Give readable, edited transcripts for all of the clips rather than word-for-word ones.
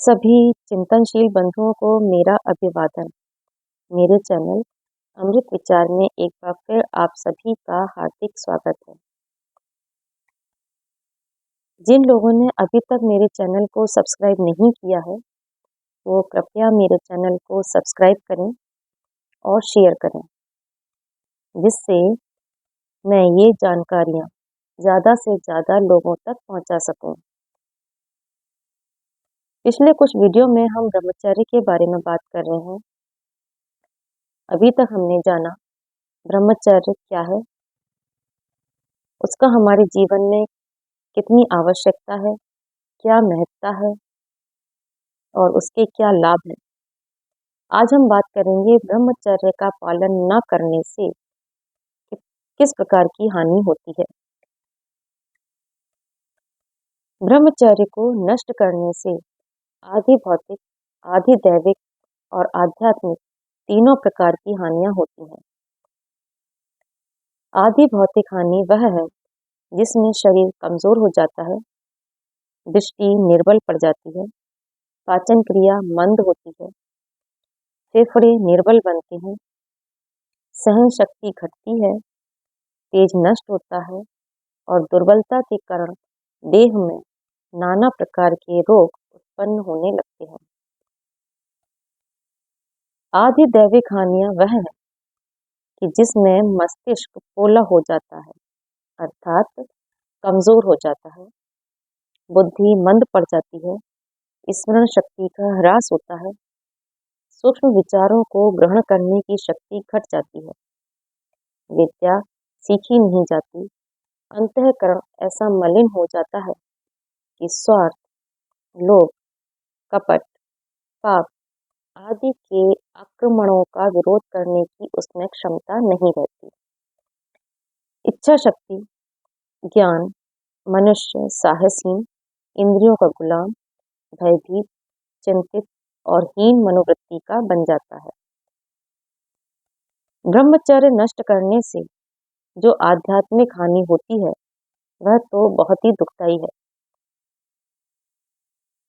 सभी चिंतनशील बंधुओं को मेरा अभिवादन। मेरे चैनल अमृत विचार में एक बार फिर आप सभी का हार्दिक स्वागत है। जिन लोगों ने अभी तक मेरे चैनल को सब्सक्राइब नहीं किया है, वो कृपया मेरे चैनल को सब्सक्राइब करें और शेयर करें, जिससे मैं ये जानकारियाँ ज़्यादा से ज़्यादा लोगों तक पहुँचा सकूँ। पिछले कुछ वीडियो में हम ब्रह्मचर्य के बारे में बात कर रहे हैं। अभी तक हमने जाना ब्रह्मचर्य क्या है, उसका हमारे जीवन में कितनी आवश्यकता है, क्या महत्ता है और उसके क्या लाभ हैं। आज हम बात करेंगे ब्रह्मचर्य का पालन न करने से किस प्रकार की हानि होती है। ब्रह्मचर्य को नष्ट करने से आधि भौतिक, आधि दैविक और आध्यात्मिक तीनों प्रकार की हानियां होती हैं। आधि भौतिक हानि वह है जिसमें शरीर कमजोर हो जाता है, दृष्टि निर्बल पड़ जाती है, पाचन क्रिया मंद होती है, फेफड़े निर्बल बनते हैं, सहन शक्ति घटती है, तेज नष्ट होता है और दुर्बलता के कारण देह में नाना प्रकार के रोग उत्पन्न होने लगते हैं। आधि दैविक हानियां वह है कि जिसमें मस्तिष्क पोला हो जाता है, अर्थात कमजोर हो जाता है, बुद्धि मंद पड़ जाती है, स्मरण शक्ति का ह्रास होता है, सूक्ष्म विचारों को ग्रहण करने की शक्ति घट जाती है, विद्या सीखी नहीं जाती, अंतःकरण ऐसा मलिन हो जाता है कि स्वार्थ, लोभ, कपट, पाप आदि के आक्रमणों का विरोध करने की उसमें क्षमता नहीं रहती। इच्छा शक्ति, ज्ञान, मनुष्य साहसहीन, इंद्रियों का गुलाम, भयभीत, चिंतित और हीन मनोवृत्ति का बन जाता है। ब्रह्मचर्य नष्ट करने से जो आध्यात्मिक हानि होती है, वह तो बहुत ही दुखदायी है।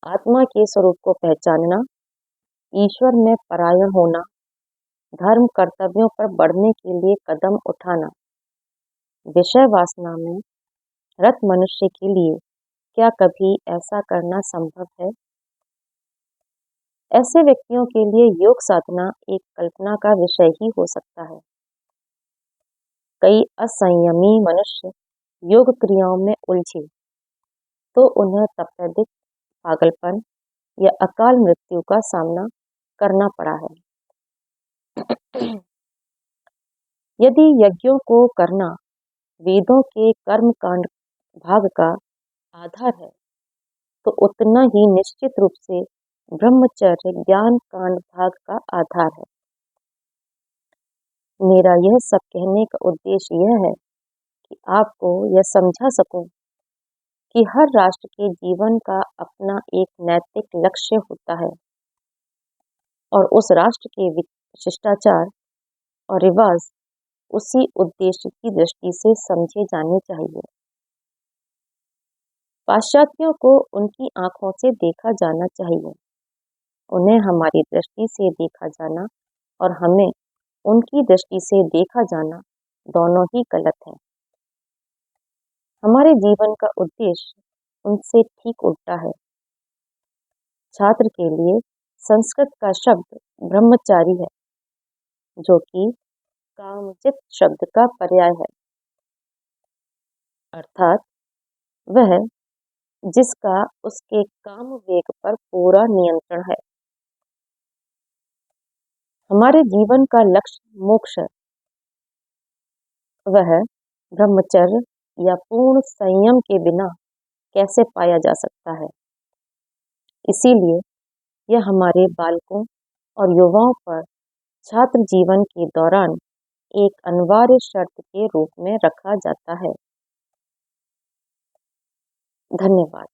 आत्मा के स्वरूप को पहचानना, ईश्वर में परायण होना, धर्म कर्तव्यों पर बढ़ने के लिए कदम उठाना, विषय वासना में रत मनुष्य के लिए क्या कभी ऐसा करना संभव है? ऐसे व्यक्तियों के लिए योग साधना एक कल्पना का विषय ही हो सकता है। कई असंयमी मनुष्य योग क्रियाओं में उलझे तो उन्हें तपेदिक, पागलपन या अकाल मृत्यु का सामना करना पड़ा है। यदि यज्ञों को करना वेदों के कर्म कांड भाग का आधार है, तो उतना ही निश्चित रूप से ब्रह्मचर्य ज्ञान कांड भाग का आधार है। मेरा यह सब कहने का उद्देश्य यह है कि आपको यह समझा सकूं कि हर राष्ट्र के जीवन का अपना एक नैतिक लक्ष्य होता है और उस राष्ट्र के शिष्टाचार और रिवाज उसी उद्देश्य की दृष्टि से समझे जाने चाहिए। पाश्चात्यों को उनकी आंखों से देखा जाना चाहिए, उन्हें हमारी दृष्टि से देखा जाना और हमें उनकी दृष्टि से देखा जाना दोनों ही गलत है। हमारे जीवन का उद्देश्य उनसे ठीक उल्टा है। छात्र के लिए संस्कृत का शब्द ब्रह्मचारी है, जो कि कामजित शब्द का पर्याय है, अर्थात वह जिसका उसके काम वेग पर पूरा नियंत्रण है। हमारे जीवन का लक्ष्य मोक्ष है। वह ब्रह्मचर्य या पूर्ण संयम के बिना कैसे पाया जा सकता है। इसीलिए यह हमारे बालकों और युवाओं पर छात्र जीवन के दौरान एक अनिवार्य शर्त के रूप में रखा जाता है। धन्यवाद।